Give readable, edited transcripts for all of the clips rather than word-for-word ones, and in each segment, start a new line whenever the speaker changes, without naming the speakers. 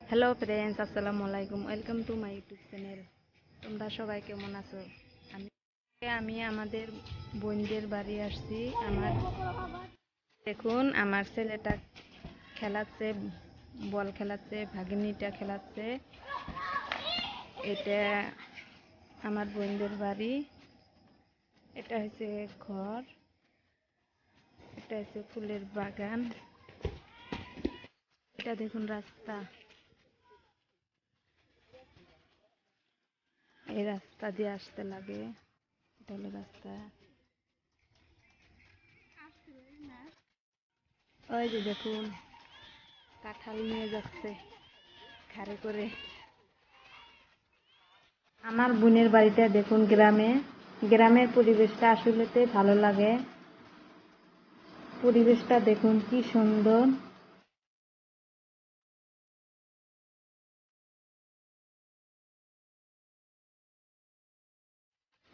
Hello friends, আসসালামু আলাইকুম। Welcome to my YouTube channel. তোমরা সবাই কেমন আছো? আমি আমি আমাদের বোনদের বাড়ি আসছি। দেখুন, আমার ছেলেটা খেলাচ্ছে, বল খেলাচ্ছে, ভাগিনীটা খেলাচ্ছে। এটা আমার বোনদের বাড়ি। এটা হচ্ছে ঘর, এটা হচ্ছে ফুলের বাগান। এটা দেখুন রাস্তা, এই রাস্তা দিয়ে আসতে লাগে। এটা হলো রাস্তা। ওই যে দেখুন, কাঁঠাল নিয়ে যাচ্ছে ঘাড়ে করে। আমার বোনের বাড়িটা দেখুন গ্রামে। গ্রামের পরিবেশটা আসলেতে ভালো লাগে। পরিবেশটা দেখুন কি সুন্দর।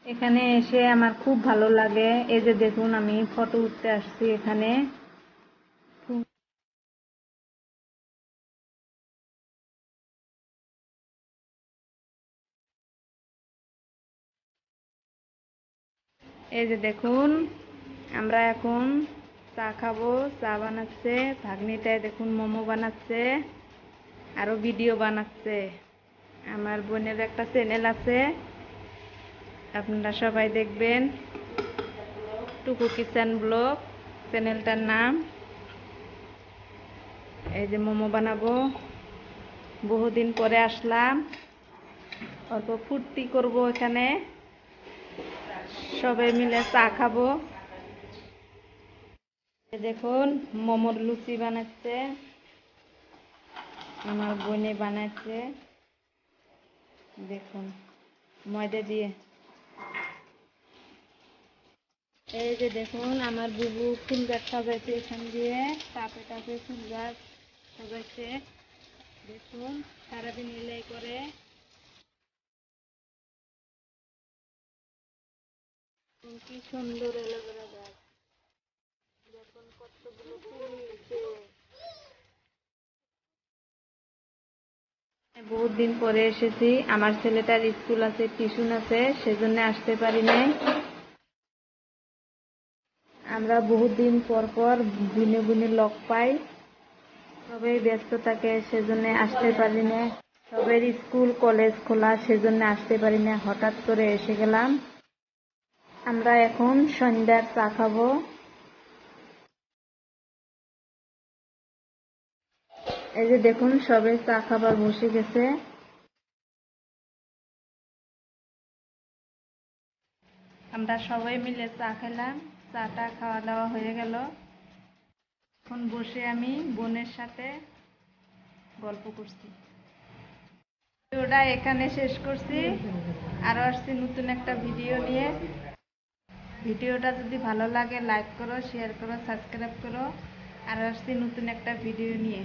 এখানে এসে আমার খুব ভালো লাগে। এই যে দেখুন, আমি ফটো উঠতে আসছি এখানে। এই যে দেখুন, আমরা এখন চা খাবো। চা বানাচ্ছে ভাগ্নিটায়, দেখুন মোমো বানাচ্ছে, আরো ভিডিও বানাচ্ছে। আমার বোনের একটা চ্যানেল আছে, আপনারা সবাই দেখবেন, টুকু কিচেন ব্লগ চ্যানেলটার নাম। এই যে মোমো বানাবো, বহুদিন পরে আসলাম, অল্প ফুর্তি করব এখানে, সবাই মিলে চা খাবো। দেখুন, মোমোর লুচি বানাচ্ছে আমার বোনে, বানাচ্ছে দেখুন ময়দা দিয়ে। এই যে দেখুন, আমার বুবু ফুল গাছ সাজাইছে এখান দিয়ে, টাপে টাপে ফুল গাছ সাজাইছে। দেখুন, সারাদিন এলাই করে। কি সুন্দর এলোভেরা গাছ, দেখুন কতগুলো ফুল হয়েছে। বহুত দিন পরে এসেছি। আমার ছেলেটার স্কুল আছে, টিউশন আছে, সেজন্য আসতে পারি নাই। আমরা বহুত দিন পর পর দিনে দিনে লগ পাই, সবাই ব্যস্ত থাকে, সেজন্য আসতে পারি না। সবের স্কুল কলেজ খোলা, সেজন্য আসতে পারি না, হঠাৎ করে এসে গেলাম। আমরা এখন সন্ধ্যার চা খাবো। এই যে দেখুন, সবাই চা খাবার বসে গেছে। আমরা সবাই মিলে চা খেলাম। চাটা খাওয়া দাওয়া হয়ে গেল। এখন বসে আমি বোনের সাথে গল্প করছি। ভিডিওটা এখানে শেষ করছি। আরো আসছি নতুন একটা ভিডিও নিয়ে। ভিডিওটা যদি ভালো লাগে লাইক করো, শেয়ার করো, সাবস্ক্রাইব করো। আরো আসছি নতুন একটা ভিডিও নিয়ে।